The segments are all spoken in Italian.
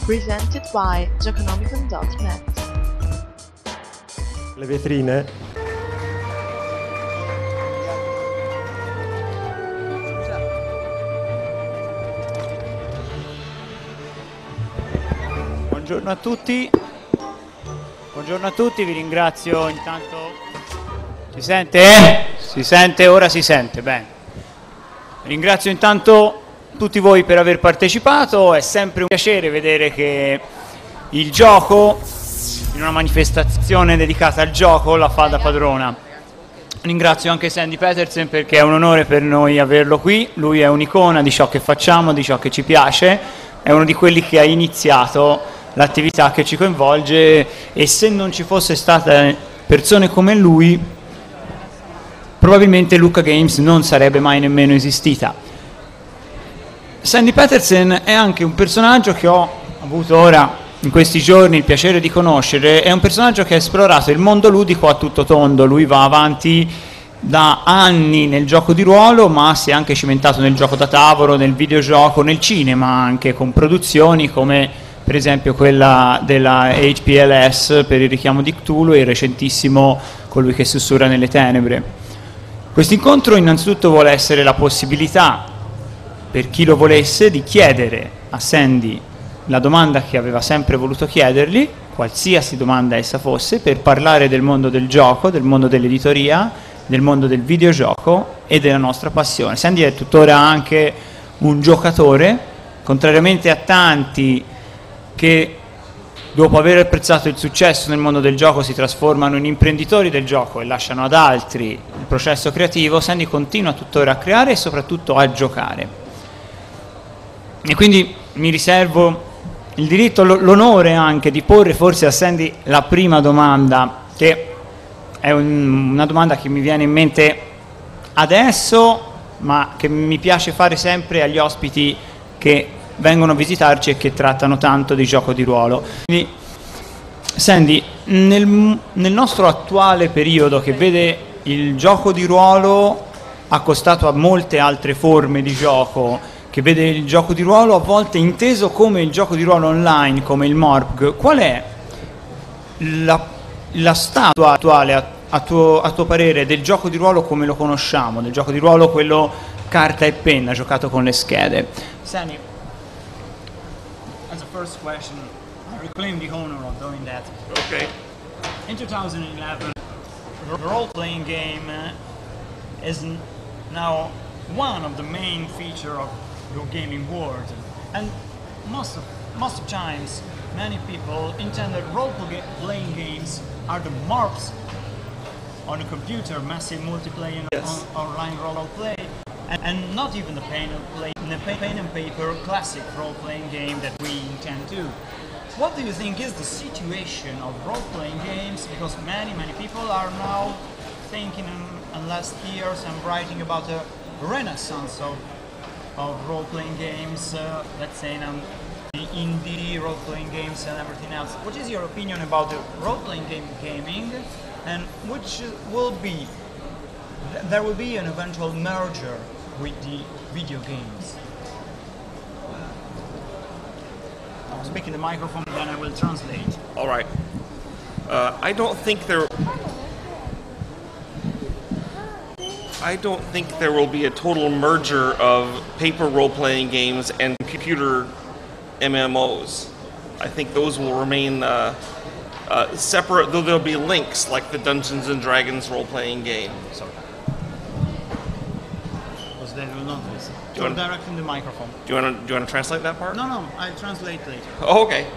Presented by Gioconomicon.net. Le vetrine. Buongiorno a tutti. Buongiorno a tutti, vi ringrazio intanto. Si sente? Si sente? Ora si sente, bene. Ringrazio intanto tutti voi per aver partecipato, è sempre un piacere vedere che il gioco, in una manifestazione dedicata al gioco, la fa da padrona. Ringrazio anche Sandy Petersen perché è un onore per noi averlo qui, lui è un'icona di ciò che facciamo, di ciò che ci piace, è uno di quelli che ha iniziato l'attività che ci coinvolge e se non ci fosse state persone come lui, probabilmente Lucca Games non sarebbe mai nemmeno esistita. Sandy Petersen è anche un personaggio che ho avuto ora in questi giorni il piacere di conoscere, è un personaggio che ha esplorato il mondo ludico a tutto tondo, lui va avanti da anni nel gioco di ruolo, ma si è anche cimentato nel gioco da tavolo, nel videogioco, nel cinema, anche con produzioni come per esempio quella della HPLS per il richiamo di Cthulhu e il recentissimo Colui che sussurra nelle tenebre. Questo incontro innanzitutto vuole essere la possibilità per chi lo volesse di chiedere a Sandy la domanda che aveva sempre voluto chiedergli, qualsiasi domanda essa fosse, per parlare del mondo del gioco, del mondo dell'editoria, del mondo del videogioco e della nostra passione. Sandy è tuttora anche un giocatore, contrariamente a tanti che dopo aver apprezzato il successo nel mondo del gioco si trasformano in imprenditori del gioco e lasciano ad altri il processo creativo, Sandy continua tuttora a creare e soprattutto a giocare. E quindi mi riservo il diritto, l'onore anche di porre forse a Sandy la prima domanda, che è una domanda che mi viene in mente adesso, ma che mi piace fare sempre agli ospiti che vengono a visitarci e che trattano tanto di gioco di ruolo. Quindi, Sandy, nel nostro attuale periodo che vede il gioco di ruolo accostato a molte altre forme di gioco, che vede il gioco di ruolo a volte inteso come il gioco di ruolo online, come il MORPG, qual è la stato attuale, a tuo parere, del gioco di ruolo come lo conosciamo, del gioco di ruolo quello carta e penna, giocato con le schede? Sandy, as a first question, I reclaim the honor of doing that. Okay. In 2011, the role-playing game is now one of the main features of your gaming world, and most of times many people intend that role-playing games are the MARPs on a computer, massive multiplayer, yes, online role-play, and not even the pen and paper classic role-playing game that we intend to. What do you think is the situation of role-playing games? Because many people are now thinking in last years and writing about a renaissance of role-playing games, let's say now the indie role-playing games and everything else. What is your opinion about the role-playing gaming, and which there will be an eventual merger with the video games? I'll speak in the microphone, then I will translate. All right. I don't think there will be a total merger of paper role-playing games and computer MMOs. I think those will remain separate, though there'll be links like the Dungeons and Dragons role-playing game. Sorry. Because they will not listen. Do you You're want- directing the microphone. Do you want to translate that part? No, I'll translate later. Oh, okay.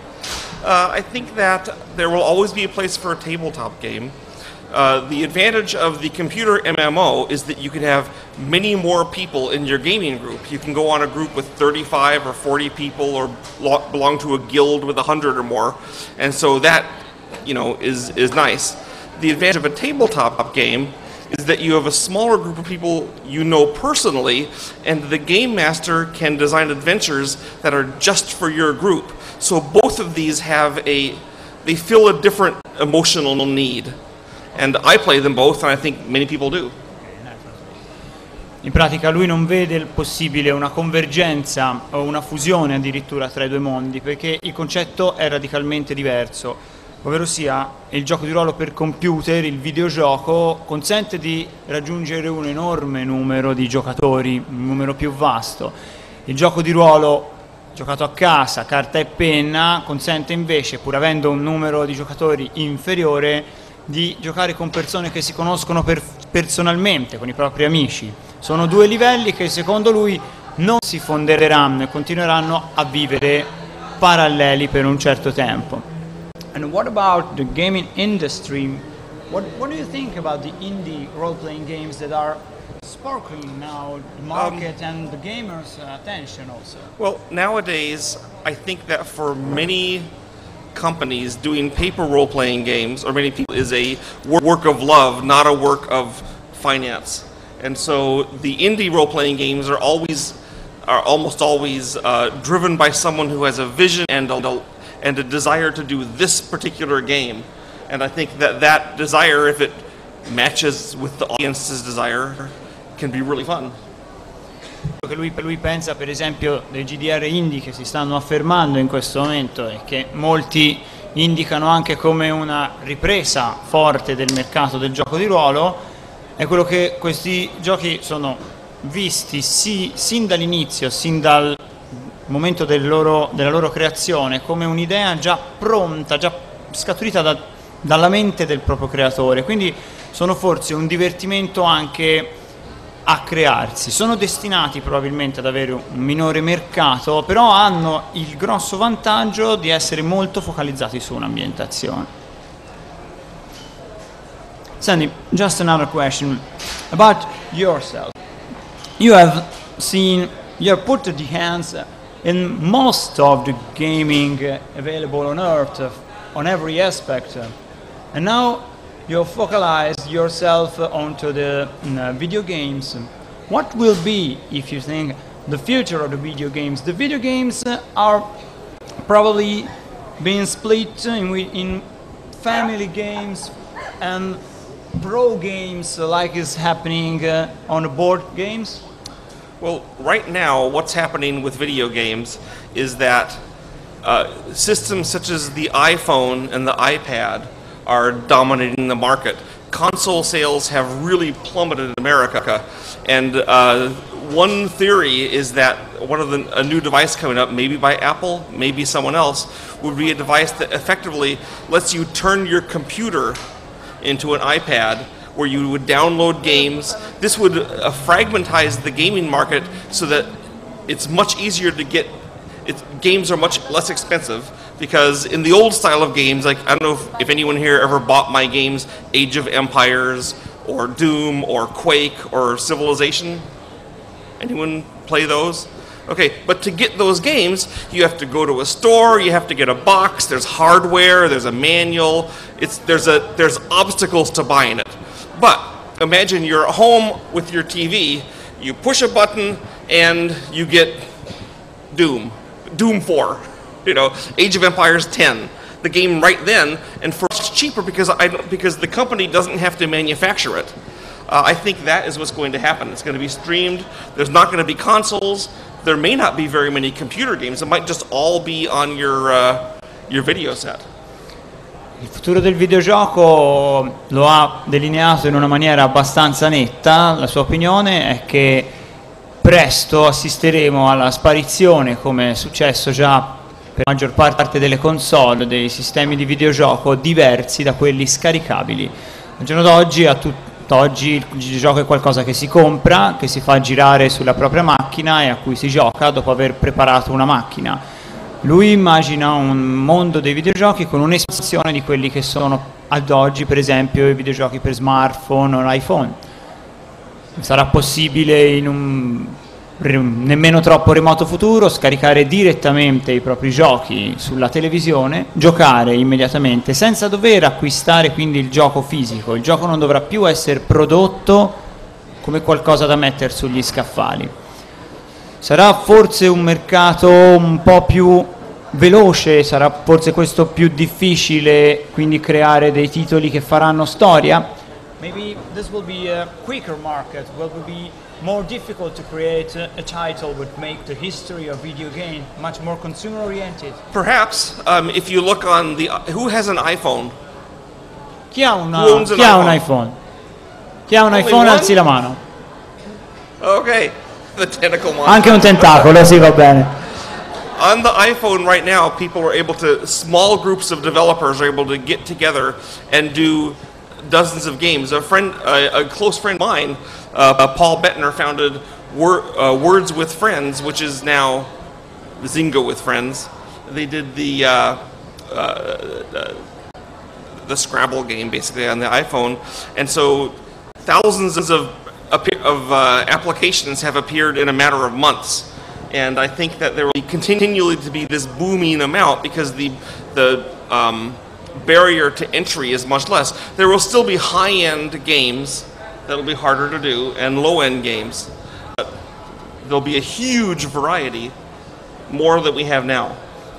I think that there will always be a place for a tabletop game. The advantage of the computer MMO is that you can have many more people in your gaming group. You can go on a group with 35 or 40 people, or belong to a guild with 100 or more, and so that, is nice. The advantage of a tabletop game is that you have a smaller group of people you know personally, and the game master can design adventures that are just for your group. So both of these they fill a different emotional need. And I play them both, and I think many people do. In pratica lui non vede possibile una convergenza o una fusione addirittura tra i due mondi, perché il concetto è radicalmente diverso, ovvero sia il gioco di ruolo per computer, il videogioco, consente di raggiungere un enorme numero di giocatori, un numero più vasto. Il gioco di ruolo giocato a casa, carta e penna, consente invece, pur avendo un numero di giocatori inferiore, di giocare con persone che si conoscono personalmente, con i propri amici. Sono due livelli che secondo lui non si fonderanno e continueranno a vivere paralleli per un certo tempo. And what about the gaming industry? What do you think about the indie role-playing games that are sparkling now the market and the gamers' attention also? Well, nowadays, I think that for many companies, doing paper role-playing games, or many people, is a work of love, not a work of finance. And so the indie role-playing games are almost always driven by someone who has a vision and a desire to do this particular game. And I think that desire, if it matches with the audience's desire, can be really fun. Quello che lui pensa, per esempio, dei GDR indie che si stanno affermando in questo momento e che molti indicano anche come una ripresa forte del mercato del gioco di ruolo, è quello che questi giochi sono visti sin dall'inizio, sin dal momento della loro creazione, come un'idea già pronta, già scaturita dalla mente del proprio creatore, quindi sono forse un divertimento anche a crearsi. Sono destinati probabilmente ad avere un minore mercato, però hanno il grosso vantaggio di essere molto focalizzati su un'ambientazione. Sandy, just another question about yourself. You have put the hands in most of the gaming available on Earth, on every aspect, and now you focalize yourself onto the video games. What will be, if you think, the future of the video games? The video games are probably being split in family games and pro games, like is happening on the board games. Well, right now, what's happening with video games is that systems such as the iPhone and the iPad are dominating the market. Console sales have really plummeted in America, and one theory is that a new device coming up, maybe by Apple, maybe someone else, would be a device that effectively lets you turn your computer into an iPad where you would download games. This would fragmentize the gaming market so that it's much easier to get. Games are much less expensive, because in the old style of games, like, I don't know if anyone here ever bought my games Age of Empires or Doom or Quake or Civilization. Anyone play those? Okay, but to get those games, you have to go to a store, you have to get a box, there's hardware, there's a manual, there's obstacles to buying it. But imagine you're at home with your TV, you push a button and you get Doom 4, Age of Empires 10, the game right then, and for much cheaper because the company doesn't have to manufacture it. I think that is what's going to happen. It's going to be streamed. There's not going to be consoles. There may not be very many computer games. It might just all be on your video set. Il futuro del videogioco lo ha delineato in una maniera abbastanza netta. La sua opinione è che presto assisteremo alla sparizione, come è successo già per la maggior parte delle console, dei sistemi di videogioco diversi da quelli scaricabili. Al giorno d'oggi, oggi il videogioco è qualcosa che si compra, che si fa girare sulla propria macchina e a cui si gioca dopo aver preparato una macchina. Lui immagina un mondo dei videogiochi con un'espansione di quelli che sono ad oggi, per esempio, i videogiochi per smartphone o iPhone. Sarà possibile in un nemmeno troppo remoto futuro scaricare direttamente i propri giochi sulla televisione, giocare immediatamente senza dover acquistare quindi il gioco fisico. Il gioco non dovrà più essere prodotto come qualcosa da mettere sugli scaffali. Sarà forse un mercato un po' più veloce, sarà forse questo più difficile, quindi creare dei titoli che faranno storia. Maybe this will be a quicker market, will be more difficult to create a title would make the history of video game much more consumer oriented? Perhaps, if you look on the... Who has an iPhone? Chi ha Who owns un iPhone? Chi ha un Only iPhone one? alzi la mano. Okay, the tentacle one. Anche un tentacolo, sì, va bene. On the iPhone right now, people are able to, small groups of developers are able to get together and do dozens of games. A close friend of mine, Paul Bettner, founded Words with Friends, which is now Zynga with Friends. They did the Scrabble game basically on the iPhone, and so thousands of applications have appeared in a matter of months. And I think that there will be continually to be this booming amount because the barrier to entry is much less. There will still be high-end games that will be harder to do and low-end games. But there'll be a huge variety, more than we have now.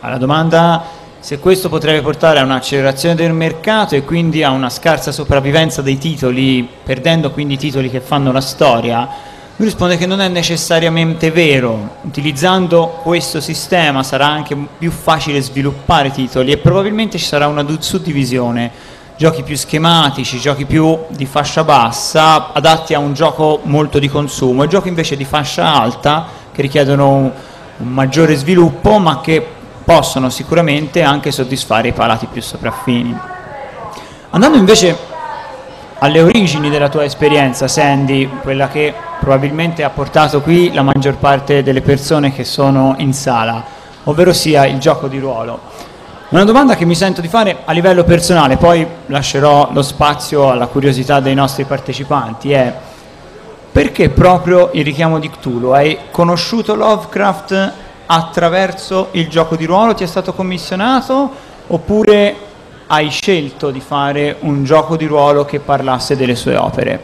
La domanda se questo potrebbe portare a un'accelerazione del mercato e quindi a una scarsa sopravvivenza dei titoli, perdendo quindi i titoli che fanno la storia. Lui risponde che non è necessariamente vero. Utilizzando questo sistema sarà anche più facile sviluppare titoli e probabilmente ci sarà una suddivisione, giochi più schematici, giochi più di fascia bassa adatti a un gioco molto di consumo e giochi invece di fascia alta che richiedono un maggiore sviluppo ma che possono sicuramente anche soddisfare i palati più sopraffini. Andando invece alle origini della tua esperienza, Sandy, quella che probabilmente ha portato qui la maggior parte delle persone che sono in sala, ovvero sia il gioco di ruolo. Una domanda che mi sento di fare a livello personale, poi lascerò lo spazio alla curiosità dei nostri partecipanti, è: perché proprio il richiamo di Cthulhu? Hai conosciuto Lovecraft attraverso il gioco di ruolo? Ti è stato commissionato? Oppure hai scelto di fare un gioco di ruolo che parlasse delle sue opere?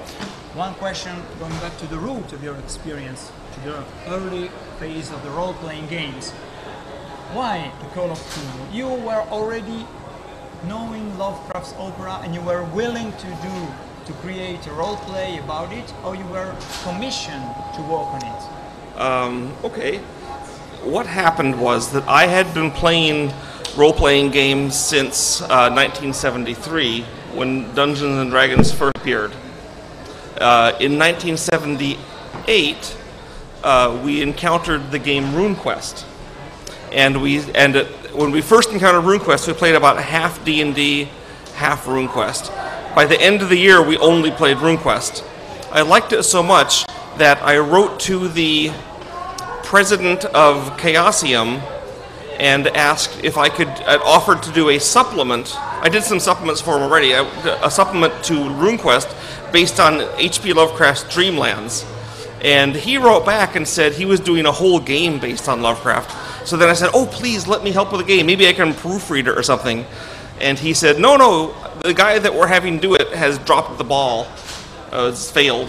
One question going back to the root of your experience, to the early phase of the role-playing games. Why the Call of Cthulhu? You were already knowing Lovecraft's opera and you were willing to create a role-play about it, or you were commissioned to work on it? Okay. What happened was that I had been playing role-playing games since 1973, when Dungeons and Dragons first appeared. In 1978, we encountered the game RuneQuest, and when we first encountered RuneQuest, we played about half D&D, half RuneQuest. By the end of the year, we only played RuneQuest. I liked it so much that I wrote to the president of Chaosium and asked if I could, I'd offered to do a supplement. I did some supplements for him already, a supplement to RuneQuest based on H.P. Lovecraft's Dreamlands. And he wrote back and said he was doing a whole game based on Lovecraft. So then I said, oh, please let me help with the game. Maybe I can proofread it or something. And he said, no, the guy that we're having do it has dropped the ball. It's failed.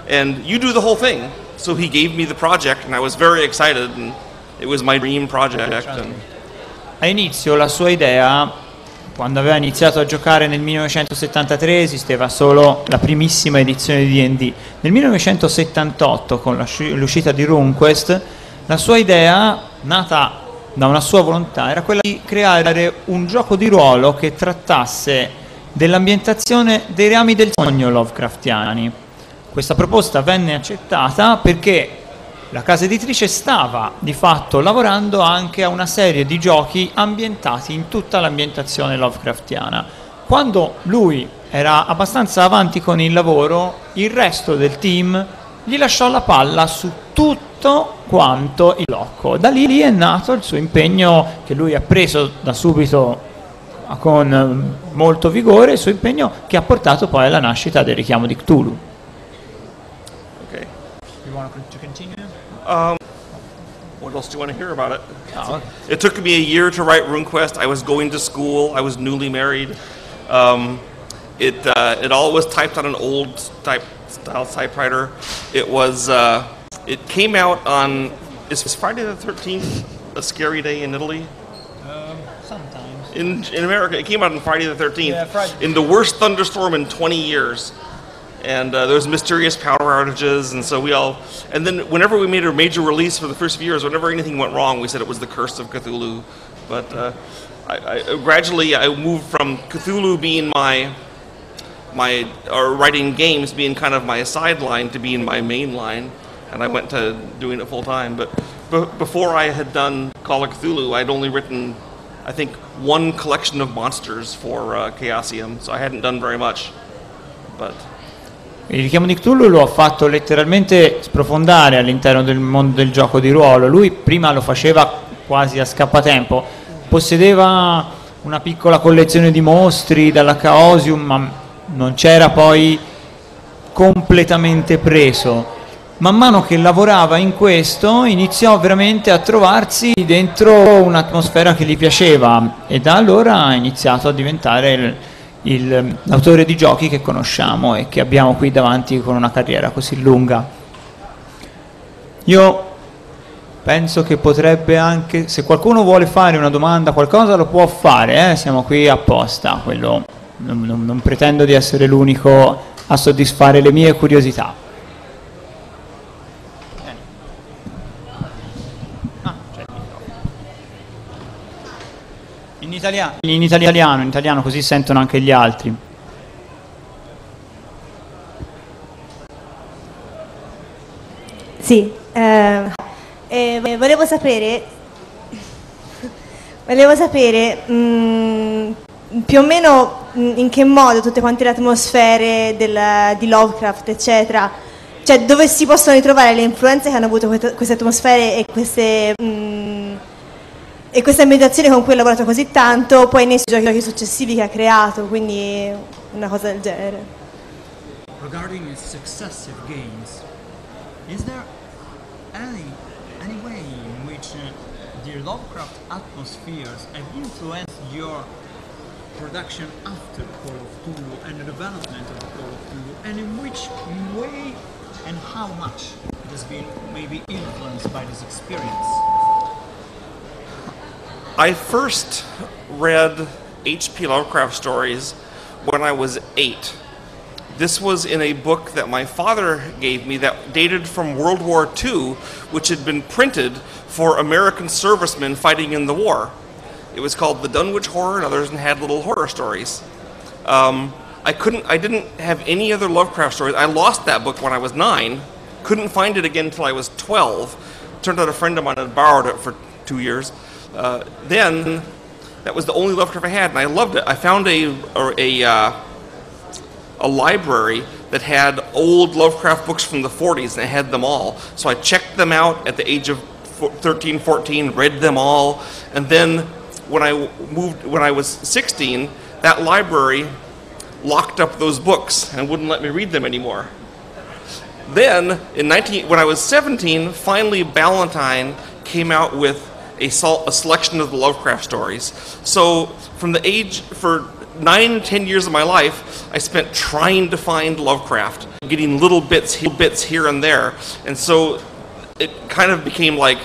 And you do the whole thing. So he gave me the project, and I was very excited. And it was my dream project. All'inizio la sua idea, quando aveva iniziato a giocare nel 1973, esisteva solo la primissima edizione di D&D. Nel 1978, con l'uscita di RuneQuest, la sua idea, nata da una sua volontà, era quella di creare un gioco di ruolo che trattasse dell'ambientazione dei reami del sogno Lovecraftiani. Questa proposta venne accettata perché la casa editrice stava di fatto lavorando anche a una serie di giochi ambientati in tutta l'ambientazione Lovecraftiana. Quando lui era abbastanza avanti con il lavoro, il resto del team gli lasciò la palla su tutto quanto il blocco. Da lì è nato il suo impegno, che lui ha preso da subito con molto vigore, il suo impegno che ha portato poi alla nascita del richiamo di Cthulhu. Okay. You want to continue? What else do you want to hear about it? Oh, okay. It took me a year to write RuneQuest. I was going to school. I was newly married. It all was typed on an old style typewriter. It came out on, is Friday the 13th a scary day in Italy? Sometimes. In America, it came out on Friday the 13th. Yeah, Friday. In the worst thunderstorm in 20 years. and there was mysterious power outages, and so and then whenever we made a major release for the first few years, whenever anything went wrong, we said it was the curse of Cthulhu. But gradually I moved from Cthulhu being or writing games being kind of my sideline to being my main line, and I went to doing it full time. But before I had done Call of Cthulhu, I'd only written, I think, one collection of monsters for Chaosium, so I hadn't done very much. But il richiamo di Cthulhu lo ha fatto letteralmente sprofondare all'interno del mondo del gioco di ruolo. Lui prima lo faceva quasi a scappatempo, possedeva una piccola collezione di mostri dalla Chaosium, ma non c'era poi completamente preso. Man mano che lavorava in questo iniziò veramente a trovarsi dentro un'atmosfera che gli piaceva, e da allora ha iniziato a diventare l'autore di giochi che conosciamo e che abbiamo qui davanti con una carriera così lunga. Io penso che potrebbe anche, se qualcuno vuole fare una domanda, qualcosa lo può fare, siamo qui apposta, quello non pretendo di essere l'unico a soddisfare le mie curiosità. In italiano, così sentono anche gli altri. Sì, volevo sapere più o meno in che modo tutte quante le atmosfere di Lovecraft, eccetera, cioè dove si possono ritrovare le influenze che hanno avuto queste atmosfere e questa ambientazione con cui ha lavorato così tanto, poi nei giochi successivi che ha creato, quindi una cosa del genere. Regarding its successive games, is there any way in which the Lovecraft atmospheres have influenced your production after Call of Cthulhu and the development of Call of Cthulhu, and in which way and how much it has been maybe influenced by this experience? I first read H.P. Lovecraft stories when I was 8. This was in a book that my father gave me that dated from World War II, which had been printed for American servicemen fighting in the war. It was called The Dunwich Horror and others, and had little horror stories. I didn't have any other Lovecraft stories. I lost that book when I was 9, couldn't find it again until I was 12. Turned out a friend of mine had borrowed it for 2 years. Then that was the only Lovecraft I had, and I loved it. I found a library that had old Lovecraft books from the 40s, and it had them all. So I checked them out at the age of 13, 14, read them all, and then when I was 16, that library locked up those books and wouldn't let me read them anymore. Then, when I was 17, finally Ballantine came out with a selection of the Lovecraft stories. So for 9 and 10 years of my life, I spent trying to find Lovecraft, getting little bits here and there. And so it kind of became like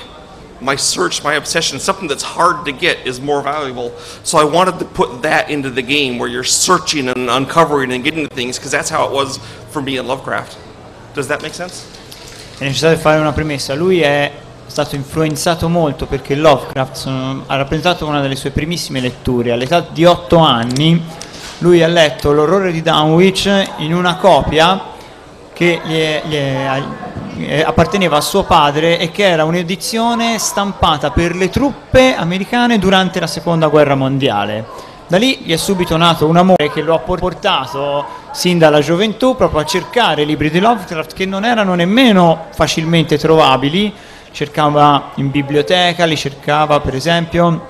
my search, my obsession. Something that's hard to get is more valuable. So I wanted to put that into the game where you're searching and uncovering and getting things, because that's how it was for me in Lovecraft. Does that make sense? È necessario fare una premessa. Lui è stato influenzato molto perché Lovecraft ha rappresentato una delle sue primissime letture. All'età di 8 anni lui ha letto L'orrore di Dunwich in una copia che apparteneva a suo padre e che era un'edizione stampata per le truppe americane durante la seconda guerra mondiale. Da lì gli è subito nato un amore che lo ha portato sin dalla gioventù proprio a cercare libri di Lovecraft che non erano nemmeno facilmente trovabili. Cercava in biblioteca, li cercava per esempio,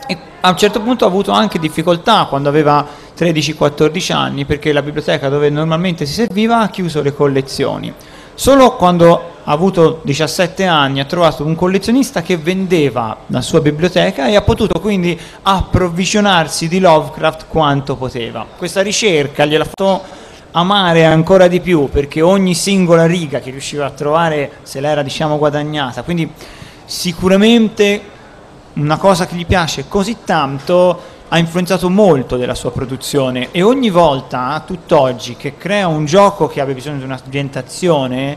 e a un certo punto ha avuto anche difficoltà quando aveva 13-14 anni, perché la biblioteca dove normalmente si serviva ha chiuso le collezioni. Solo quando ha avuto 17 anni ha trovato un collezionista che vendeva la sua biblioteca e ha potuto quindi approvvigionarsi di Lovecraft quanto poteva. Questa ricerca gliel'ha fatto amare ancora di più, perché ogni singola riga che riusciva a trovare se l'era, diciamo, guadagnata. Quindi sicuramente una cosa che gli piace così tanto ha influenzato molto della sua produzione, e ogni volta, a tutt'oggi, che crea un gioco che abbia bisogno di un'ambientazione,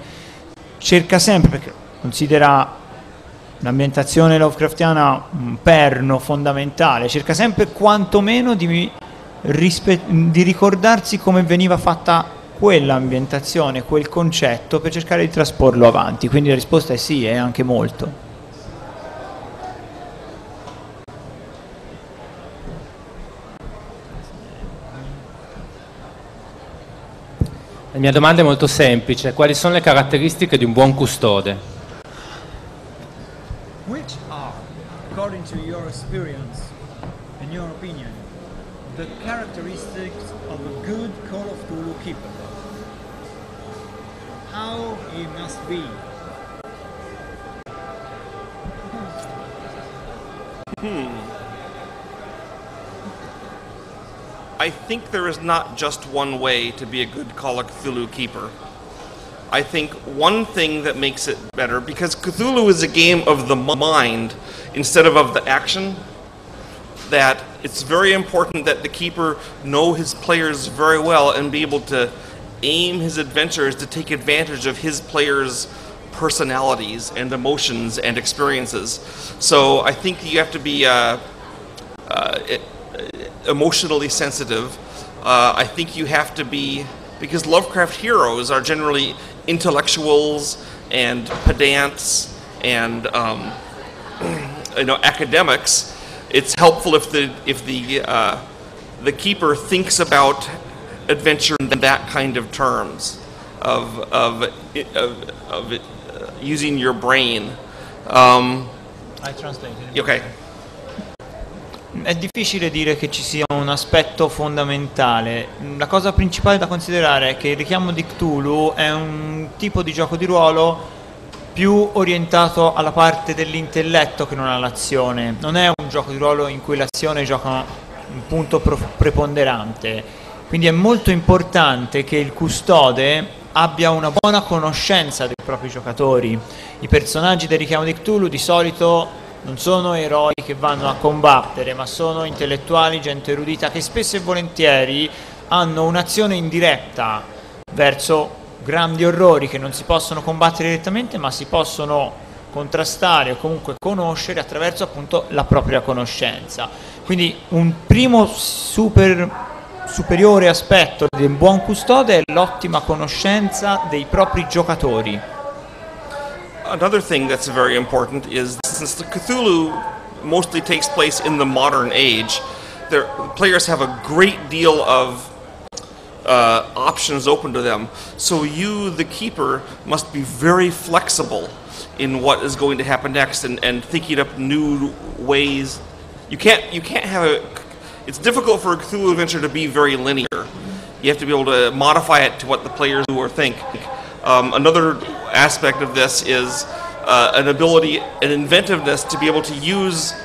cerca sempre, perché considera l'ambientazione Lovecraftiana un perno fondamentale, cerca sempre quantomeno di ricordarsi come veniva fatta quell'ambientazione, quel concetto, per cercare di trasporlo avanti. Quindi la risposta è sì, è anche molto. La mia domanda è molto semplice: quali sono le caratteristiche di un buon custode? Which are, according to your experience, in your opinion, the characteristics of a good Call of Cthulhu keeper? How he must be? I think there is not just one way to be a good Call of Cthulhu keeper. I think one thing that makes it better, because Cthulhu is a game of the mind instead of the action, that it's very important that the keeper know his players very well and be able to aim his adventures to take advantage of his players' personalities and emotions and experiences. So I think you have to be emotionally sensitive. I think you have to be, because Lovecraft heroes are generally intellectuals and pedants and academics. It's helpful if the keeper thinks about adventure in that kind of terms of using your brain. I translate. Okay. È difficile dire che ci sia un aspetto fondamentale. La cosa principale da considerare è che il richiamo di Cthulhu è un tipo di gioco di ruolo più orientato alla parte dell'intelletto che non all'azione. Non è un gioco di ruolo in cui l'azione gioca un punto preponderante. Quindi è molto importante che il custode abbia una buona conoscenza dei propri giocatori. I personaggi del richiamo di Cthulhu di solito non sono eroi che vanno a combattere, ma sono intellettuali, gente erudita, che spesso e volentieri hanno un'azione indiretta verso grandi orrori che non si possono combattere direttamente, ma si possono contrastare o comunque conoscere attraverso appunto la propria conoscenza. Quindi un primo superiore aspetto di un buon custode è l'ottima conoscenza dei propri giocatori. Another thing that's very important is, since the Cthulhu mostly takes place in the modern age, players have a great deal of options open to them. So you, the keeper, must be very flexible in what is going to happen next and thinking up new ways. You can't have it's difficult for a Cthulhu adventure to be very linear. You have to be able to modify it to what the players do or think. Another aspect of this is an ability, an inventiveness to be able to use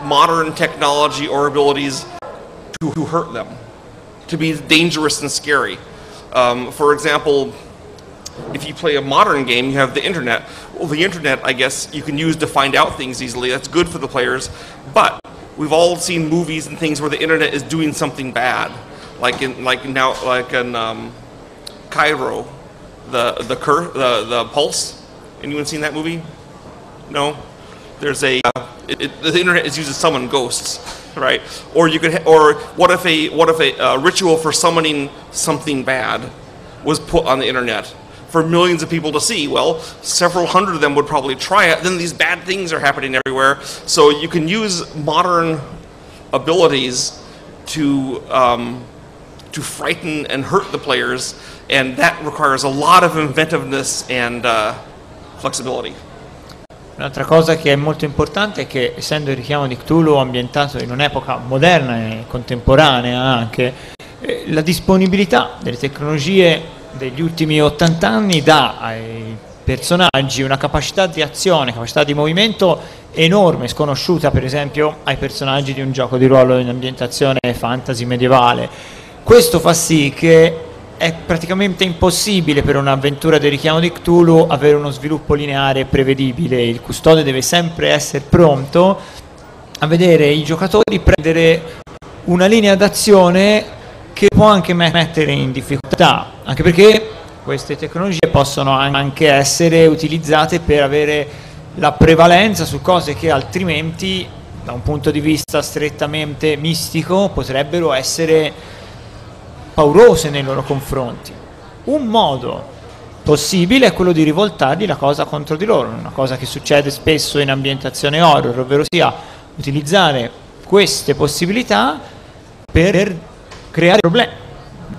modern technology or abilities to hurt them, to be dangerous and scary. For example, if you play a modern game, you have the internet. Well, the internet, I guess, you can use to find out things easily. That's good for the players. But we've all seen movies and things where the internet is doing something bad, like in Cairo. The Pulse. Anyone seen that movie? No. There's the internet is used to summon ghosts, right? Or you could, or what if a ritual for summoning something bad was put on the internet for millions of people to see? Well, several hundred of them would probably try it. Then these bad things are happening everywhere. So you can use modern abilities to frighten and hurt the players. And that requires a lot of inventiveness and flexibility. Un'altra cosa che è molto importante è che, essendo il richiamo di Cthulhu ambientato in un'epoca moderna e contemporanea anche, la disponibilità delle tecnologie degli ultimi 80 anni dà ai personaggi una capacità di azione, capacità di movimento enorme, sconosciuta per esempio ai personaggi di un gioco di ruolo in ambientazione fantasy medievale. Questo fa sì che è praticamente impossibile per un'avventura del richiamo di Cthulhu avere uno sviluppo lineare e prevedibile. Il custode deve sempre essere pronto a vedere i giocatori prendere una linea d'azione che può anche mettere in difficoltà, anche perché queste tecnologie possono anche essere utilizzate per avere la prevalenza su cose che altrimenti, da un punto di vista strettamente mistico, potrebbero essere paurose nei loro confronti. Un modo possibile è quello di rivoltargli la cosa contro di loro, una cosa che succede spesso in ambientazione horror, ovvero sia utilizzare queste possibilità per creare problemi.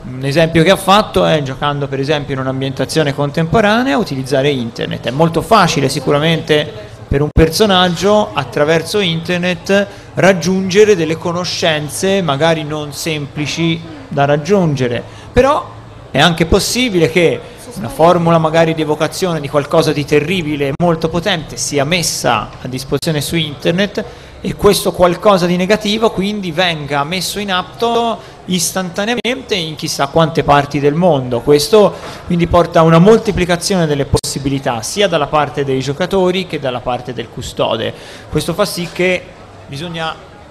Un esempio che ha fatto è, giocando per esempio in un'ambientazione contemporanea, utilizzare internet. È molto facile sicuramente per un personaggio attraverso internet raggiungere delle conoscenze magari non semplici da raggiungere, però è anche possibile che una formula magari di evocazione di qualcosa di terribile, molto potente, sia messa a disposizione su internet e questo qualcosa di negativo quindi venga messo in atto istantaneamente in chissà quante parti del mondo. Questo quindi porta a una moltiplicazione delle possibilità sia dalla parte dei giocatori che dalla parte del custode. Questo fa sì che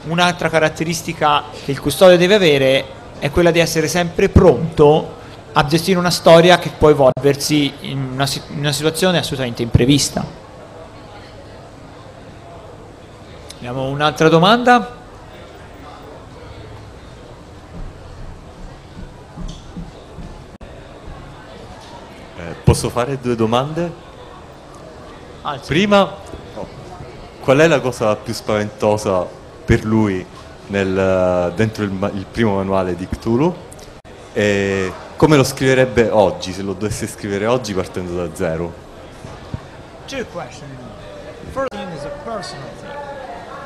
un'altra caratteristica che il custode deve avere è quella di essere sempre pronto a gestire una storia che può evolversi in una situazione assolutamente imprevista. Abbiamo un'altra domanda? Posso fare due domande? Prima, qual è la cosa più spaventosa per lui dentro il primo manuale di Cthulhu? E come lo scriverebbe oggi, se lo dovesse scrivere oggi partendo da zero? Two questions. First thing is a personal thing.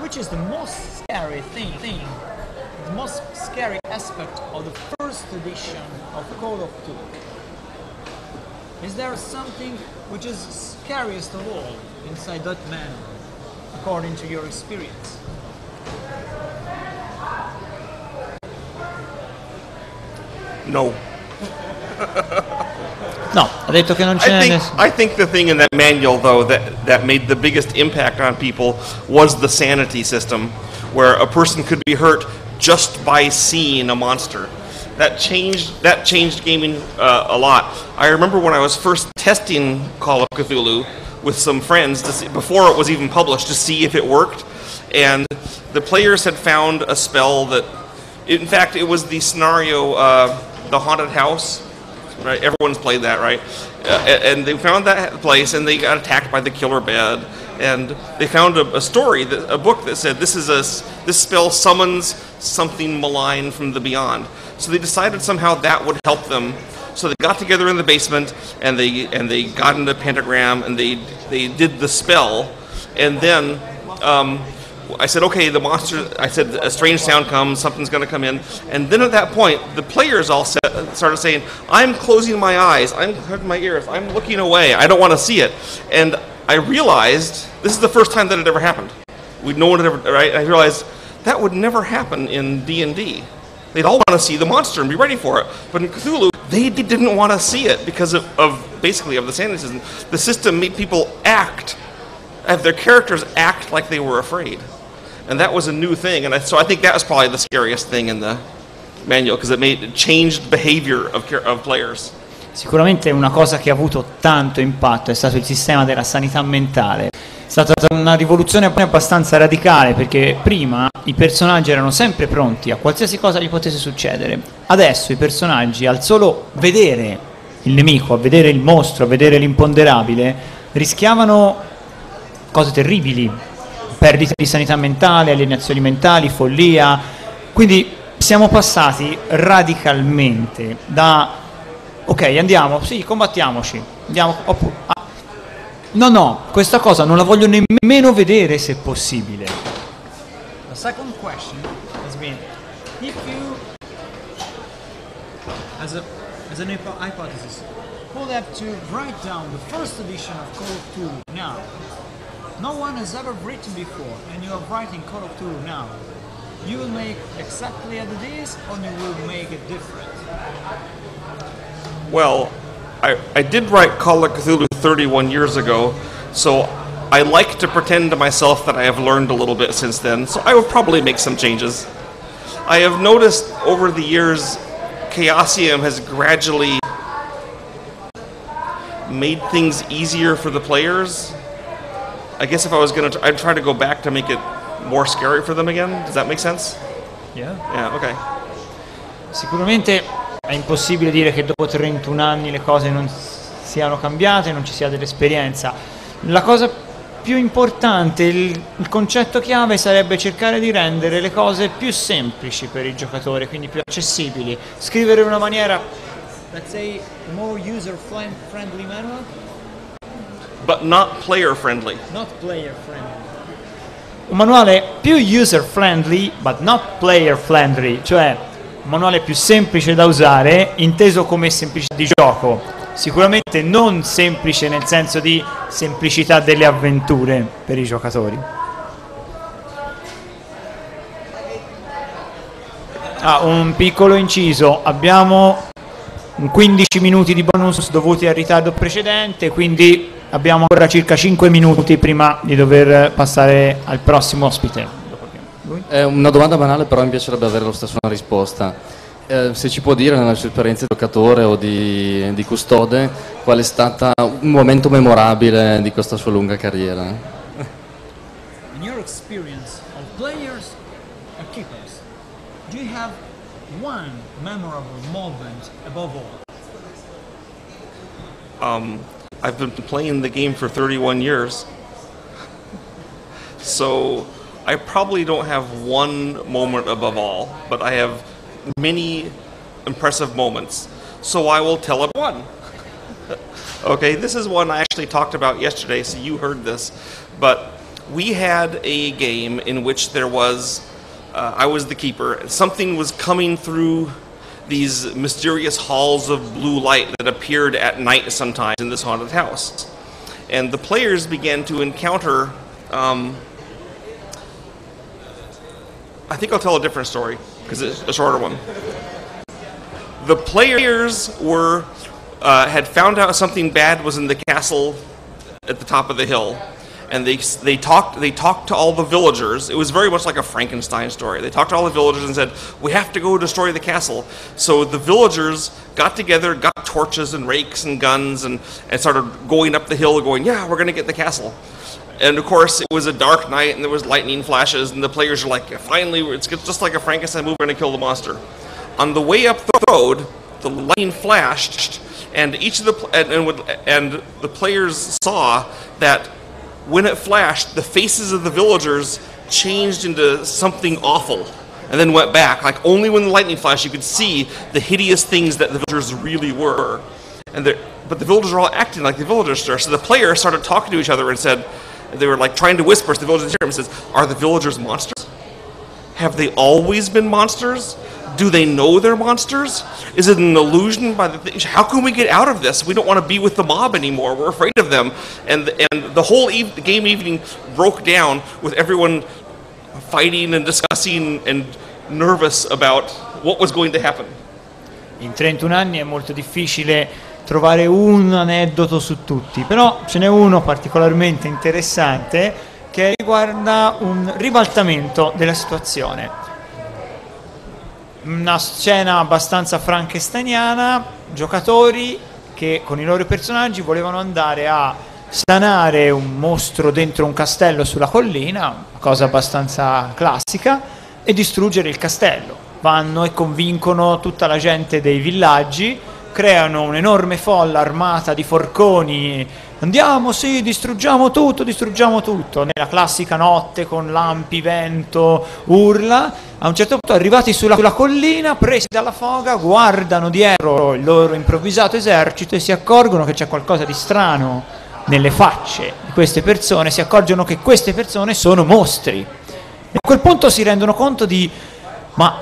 Which is the most scary thing, the most scary aspect of the first edition of Call of Cthulhu? Is there something which is scariest of all inside that manual, according to your experience? No. no, ha detto che non c'è nessuno. I think the thing in that manual, though, that made the biggest impact on people was the sanity system, where a person could be hurt just by seeing a monster. That changed gaming a lot. I remember when I was first testing Call of Cthulhu with some friends to see, before it was even published, to see if it worked, and the players had found a spell that, in fact, it was the scenario, the haunted house. Right, everyone's played that, right? And they found that place, and they got attacked by the killer bed. And they found a story, a book that said this spell summons something malign from the beyond. So they decided somehow that would help them. So they got together in the basement, and they got into pentagram, and they did the spell, and then. I said, okay, the monster, I said, a strange sound comes, something's going to come in. And then at that point, the players all started saying, I'm closing my eyes, I'm covering my ears, I'm looking away, I don't want to see it. And I realized, this is the first time that it ever happened. No one had ever, right? I realized that would never happen in D&D. They'd all want to see the monster and be ready for it. But in Cthulhu, they didn't want to see it because of the sanity system. The system made people have their characters act like they were afraid. And that was a new thing, and so I think that was probably the scariest thing in the manual, because it changed behavior of players. Sicuramente una cosa che ha avuto tanto impatto è stato il sistema della sanità mentale. È stata una rivoluzione abbastanza radicale, perché prima i personaggi erano sempre pronti a qualsiasi cosa gli potesse succedere. Adesso i personaggi, al solo vedere il nemico, a vedere il mostro, a vedere l'imponderabile, rischiavano cose terribili. Perdita di sanità mentale, alienazioni mentali, follia. Quindi siamo passati radicalmente da ok, andiamo, sì, combattiamoci, andiamo, no, questa cosa non la voglio nemmeno vedere se possibile. The second question has been, if you, as an hypothesis, would have to write down the first edition of Call of Cthulhu now, no one has ever written before, and you are writing Call of Cthulhu now, you will make exactly as it is, or you will make it different? Well, I did write Call of Cthulhu 31 years ago, so I like to pretend to myself that I have learned a little bit since then, so I would probably make some changes. I have noticed over the years, Chaosium has gradually made things easier for the players. I guess if I was going to, I'd try to go back to make it more scary for them again. Does that make sense? Yeah. Yeah, okay. Sicuramente è impossibile dire che dopo 31 anni le cose non siano cambiate, non ci sia dell'esperienza. La cosa più importante, il concetto chiave sarebbe cercare di rendere le cose più semplici per il giocatore, quindi più accessibili. Scrivere in una maniera, let's say, more user-friendly manual. But not player-friendly. Not player-friendly. Un manuale più user-friendly, but not player-friendly, cioè un manuale più semplice da usare, inteso come semplicità di gioco. Sicuramente non semplice nel senso di semplicità delle avventure per i giocatori. Un piccolo inciso, abbiamo 15 minuti di bonus dovuti al ritardo precedente, quindi abbiamo ancora circa 5 minuti prima di dover passare al prossimo ospite. È una domanda banale, però mi piacerebbe avere lo stesso una risposta. Se ci può dire, nella sua esperienza di giocatore o di custode, qual è stato un momento memorabile di questa sua lunga carriera? In your experience of players and keepers, do you have one memorable moment above all? I've been playing the game for 31 years. So I probably don't have one moment above all, but I have many impressive moments. So I will tell it one. Okay, this is one I actually talked about yesterday, so you heard this. But we had a game in which there was, I was the keeper. Something was coming through these mysterious halls of blue light that appeared at night sometimes in this haunted house. And the players began to encounter, I think I'll tell a different story, because it's a shorter one. The players were, had found out something bad was in the castle at the top of the hill. And they talked to all the villagers. It was very much like a Frankenstein story. They talked to all the villagers and said, we have to go destroy the castle. So the villagers got together, got torches and rakes and guns, and started going up the hill going, yeah, we're going to get the castle. And of course, it was a dark night and there was lightning flashes, and the players were like, finally, it's just like a Frankenstein movie, we're going to kill the monster. On the way up the road, the lightning flashed, and each of the players saw that when it flashed, the faces of the villagers changed into something awful and then went back. Like only when the lightning flashed, you could see the hideous things that the villagers really were. But the villagers were all acting like the villagers were. So the players started talking to each other and said, they were like trying to whisper, so the villagers hear them and says, are the villagers monsters? Have they always been monsters? Do they know they're monsters? Is it an illusion by the thing? How can we get out of this? We don't want to be with the mob anymore. We're afraid of them. And the whole game evening broke down with everyone fighting and discussing and nervous about what was going to happen. In 31 anni è molto difficile trovare un aneddoto su tutti, però ce n'è uno particolarmente interessante che riguarda un ribaltamento della situazione. Una scena abbastanza frankensteiniana, giocatori che con i loro personaggi volevano andare a stanare un mostro dentro un castello sulla collina, cosa abbastanza classica, e distruggere il castello. Vanno e convincono tutta la gente dei villaggi, creano un'enorme folla armata di forconi. Andiamo, sì, distruggiamo tutto, nella classica notte con lampi, vento, urla. A un certo punto, arrivati sulla collina, presi dalla foga, guardano dietro il loro improvvisato esercito e si accorgono che c'è qualcosa di strano nelle facce di queste persone, si accorgono che queste persone sono mostri. E a quel punto si rendono conto ma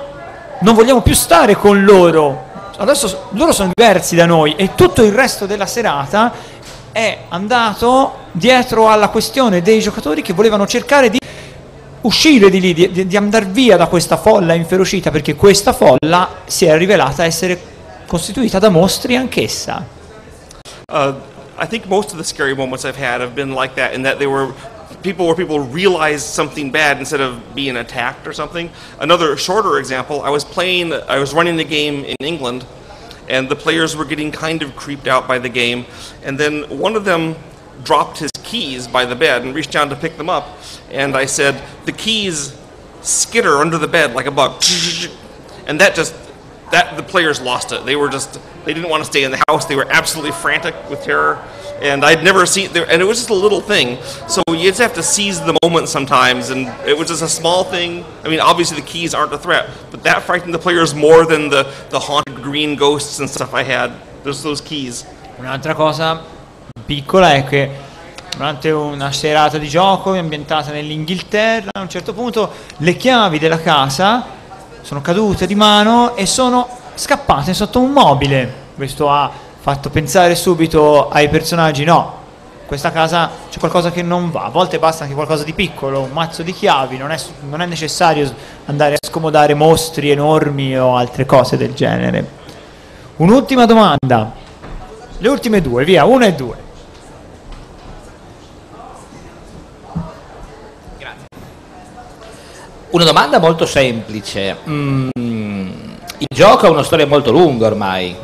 non vogliamo più stare con loro, adesso loro sono diversi da noi, e tutto il resto della serata è andato dietro alla questione dei giocatori che volevano cercare di uscire di lì, di andare via da questa folla inferocita, perché questa folla si è rivelata essere costituita da mostri anch'essa. I think most of the scary moments I've had have been like that, in that they were people where people realize something bad instead of being attacked or something. Another shorter example, I was running the game in England, and the players were getting kind of creeped out by the game, and then one of them dropped his keys by the bed and reached down to pick them up, and I said, the keys skitter under the bed like a bug, and the players lost it. They didn't want to stay in the house. They were absolutely frantic with terror, and I'd never seen, and it was just a little thing, so you just have to seize the moment sometimes, and it was just a small thing. I mean, obviously the keys aren't a threat, but that frightened the players more than the haunted green ghosts and stuff I had. There's those keys. Un'altra cosa piccola è che durante una serata di gioco ambientata nell'Inghilterra, a un certo punto le chiavi della casa sono cadute di mano e sono scappate sotto un mobile. Questo ha fatto pensare subito ai personaggi, no, in questa casa c'è qualcosa che non va. A volte basta anche qualcosa di piccolo, un mazzo di chiavi, non è necessario andare a scomodare mostri enormi o altre cose del genere. Un'ultima domanda, le ultime due, via, 1 e 2. Una domanda molto semplice. Il gioco ha una storia molto lunga ormai,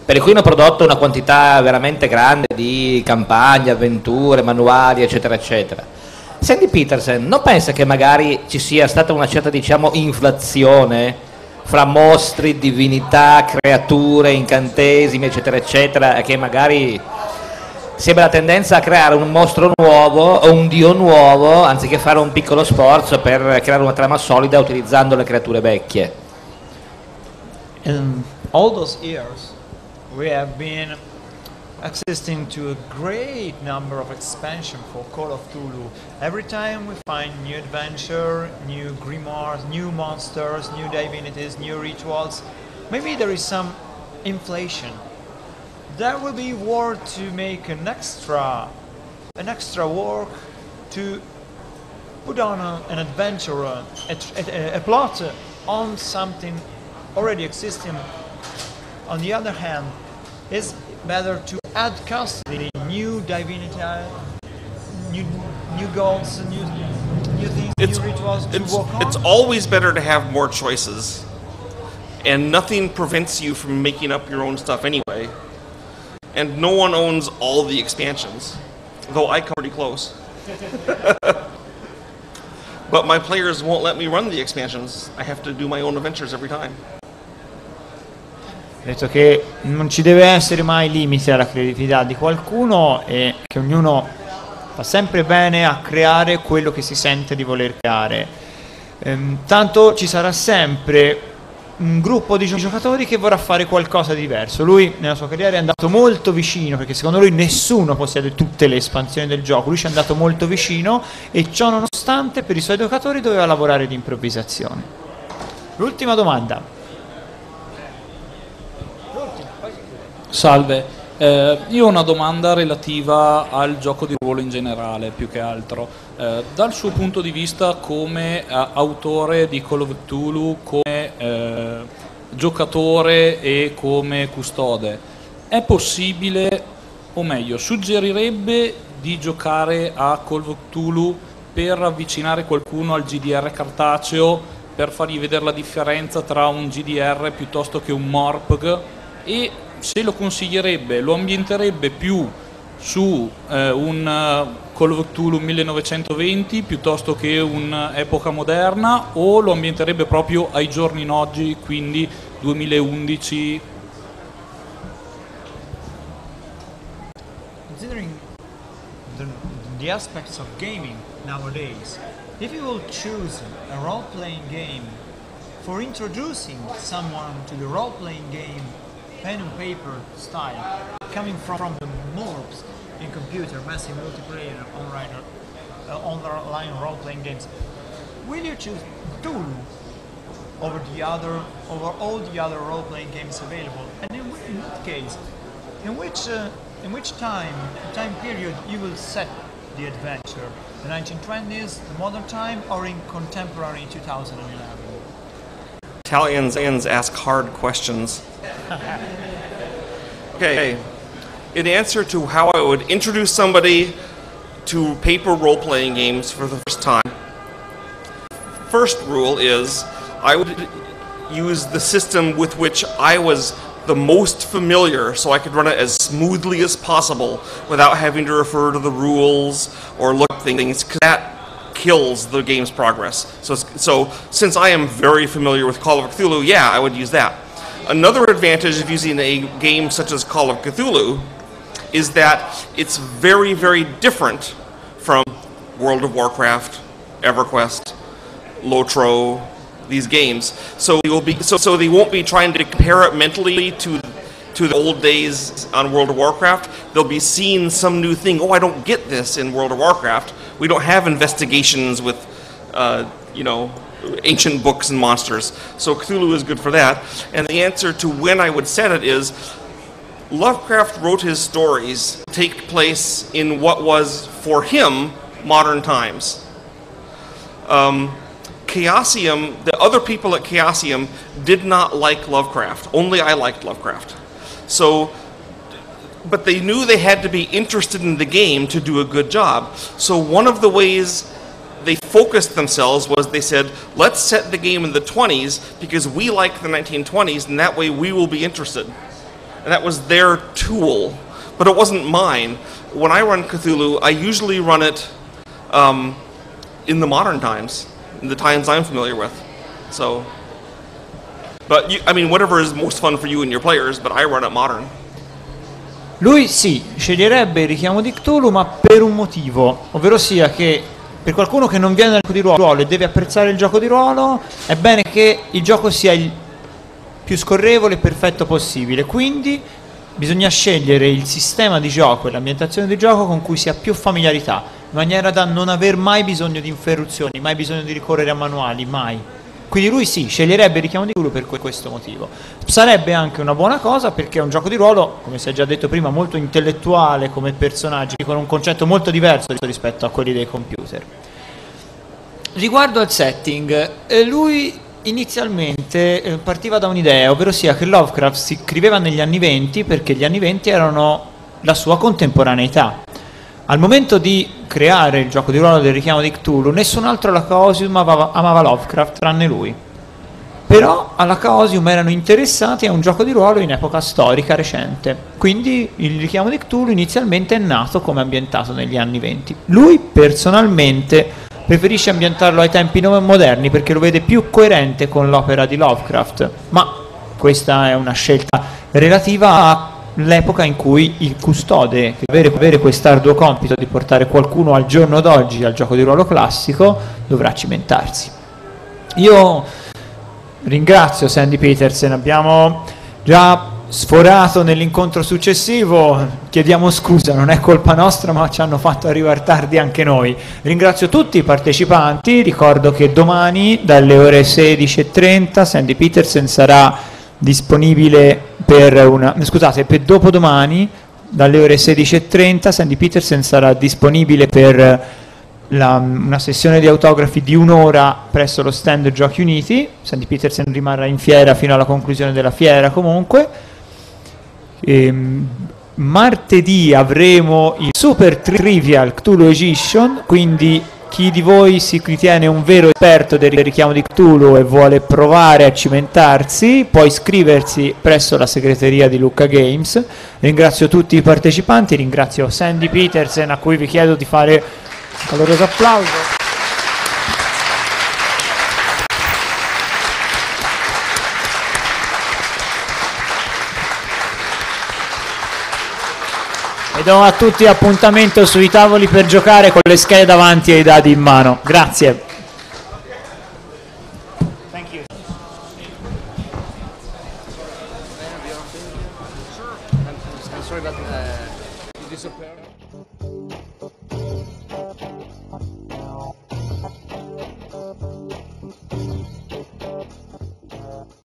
per cui hanno prodotto una quantità veramente grande di campagne, avventure, manuali, eccetera, eccetera. Sandy Petersen, non pensa che magari ci sia stata una certa, diciamo, inflazione fra mostri, divinità, creature, incantesimi, eccetera, eccetera, e che magari sembra la tendenza a creare un mostro nuovo o un dio nuovo anziché fare un piccolo sforzo per creare una trama solida utilizzando le creature vecchie? In all those years we have been accessing to a great number of expansion for Call of Cthulhu. Every time we find new adventure, new grimoires, new monsters, new divinities, new rituals. Maybe there is some inflation. There will be work to make an extra work to put on an adventure, a plot on something already existing. On the other hand, it's better to add constantly new divinity, new goals, new things, new rituals to work on. It's always better to have more choices, and nothing prevents you from making up your own stuff anyway. And no one owns all the expansions, though I come pretty close. But my players won't let me run the expansions. I have to do my own adventures every time. Ho detto che non ci deve essere mai limite alla creatività di qualcuno e che ognuno fa sempre bene a creare quello che si sente di voler creare. Tanto ci sarà sempre un gruppo di giocatori che vorrà fare qualcosa di diverso. Lui nella sua carriera è andato molto vicino, perché secondo lui nessuno possiede tutte le espansioni del gioco, lui ci è andato molto vicino e ciò nonostante per i suoi giocatori doveva lavorare di improvvisazione. L'ultima domanda. Salve, io ho una domanda relativa al gioco di ruolo in generale, più che altro. Dal suo punto di vista come autore di Call of Cthulhu, come giocatore e come custode, è possibile, o meglio, suggerirebbe di giocare a Call of Cthulhu per avvicinare qualcuno al GDR cartaceo, per fargli vedere la differenza tra un GDR piuttosto che un MORPG, e se lo consiglierebbe, lo ambienterebbe più su un Call of Cthulhu 1920 piuttosto che un'epoca moderna, o lo ambienterebbe proprio ai giorni d'oggi, quindi 2011? Considering the aspects of gaming nowadays, if you will choose a role-playing game for introducing someone to the role-playing game pen and paper style, coming from the MORPs in computer, massive multiplayer, online role-playing games, will you choose Cthulhu over all the other role-playing games available? And in that case, in which time period you will set the adventure? The 1920s, the modern time, or in contemporary 2011? Italians ask hard questions. Okay, in answer to how I would introduce somebody to paper role-playing games for the first time, first rule is I would use the system with which I was the most familiar so I could run it as smoothly as possible without having to refer to the rules or look at things, because that kills the game's progress. So since I am very familiar with Call of Cthulhu, yeah, I would use that. Another advantage of using a game such as Call of Cthulhu is that it's very, very different from World of Warcraft, EverQuest, Lotro, these games. So they won't be trying to compare it mentally to the old days on World of Warcraft. They'll be seeing some new thing. Oh, I don't get this in World of Warcraft. We don't have investigations with, ancient books and monsters. So Cthulhu is good for that. And the answer to when I would set it is, Lovecraft wrote his stories to take place in what was, for him, modern times. Chaosium, the other people at Chaosium did not like Lovecraft. Only I liked Lovecraft. But they knew they had to be interested in the game to do a good job. So one of the ways they focused themselves was they said, let's set the game in the 20s because we like the 1920s, and that way we will be interested. And that was their tool, but it wasn't mine. When I run Cthulhu, I usually run it in the modern times, in the times I'm familiar with. So, but whatever is most fun for you and your players, but I run it modern. Lui sì, sceglierebbe il richiamo di Cthulhu, ma per un motivo, ovvero sia che per qualcuno che non viene dal gioco di ruolo e deve apprezzare il gioco di ruolo, è bene che il gioco sia il più scorrevole e perfetto possibile, quindi bisogna scegliere il sistema di gioco e l'ambientazione di gioco con cui si ha più familiarità, in maniera da non aver mai bisogno di interruzioni, mai bisogno di ricorrere a manuali, mai. Quindi lui sì, sceglierebbe il richiamo di Cthulhu per questo motivo. Sarebbe anche una buona cosa perché è un gioco di ruolo, come si è già detto prima, molto intellettuale come personaggi, con un concetto molto diverso rispetto a quelli dei computer. Riguardo al setting, lui inizialmente partiva da un'idea, ovvero sia che Lovecraft si scriveva negli anni 20 perché gli anni 20 erano la sua contemporaneità. Al momento di creare il gioco di ruolo del richiamo di Cthulhu, nessun altro alla Chaosium amava Lovecraft tranne lui. Però alla Chaosium erano interessati a un gioco di ruolo in epoca storica recente. Quindi il richiamo di Cthulhu inizialmente è nato come ambientato negli anni 20. Lui personalmente preferisce ambientarlo ai tempi moderni perché lo vede più coerente con l'opera di Lovecraft, ma questa è una scelta relativa all'epoca in cui il custode, che deve avere quest'arduo compito di portare qualcuno al giorno d'oggi al gioco di ruolo classico, dovrà cimentarsi. Io ringrazio Sandy Petersen, abbiamo già sforato nell'incontro successivo, chiediamo scusa, non è colpa nostra, ma ci hanno fatto arrivare tardi anche noi. Ringrazio tutti i partecipanti, ricordo che domani dalle ore 16:30 Sandy Petersen sarà disponibile per dopodomani dalle ore 16:30 Sandy Petersen sarà disponibile per una sessione di autografi di un'ora presso lo stand Giochi Uniti. Sandy Petersen rimarrà in fiera fino alla conclusione della fiera comunque. Martedì avremo il Super Trivial Cthulhu Edition, quindi chi di voi si ritiene un vero esperto del richiamo di Cthulhu e vuole provare a cimentarsi può iscriversi presso la segreteria di Lucca Games. Ringrazio tutti i partecipanti, ringrazio Sandy Petersen a cui vi chiedo di fare un caloroso applauso. E do a tutti appuntamento sui tavoli per giocare con le schede davanti e i dadi in mano. Grazie. Thank you. I'm sorry about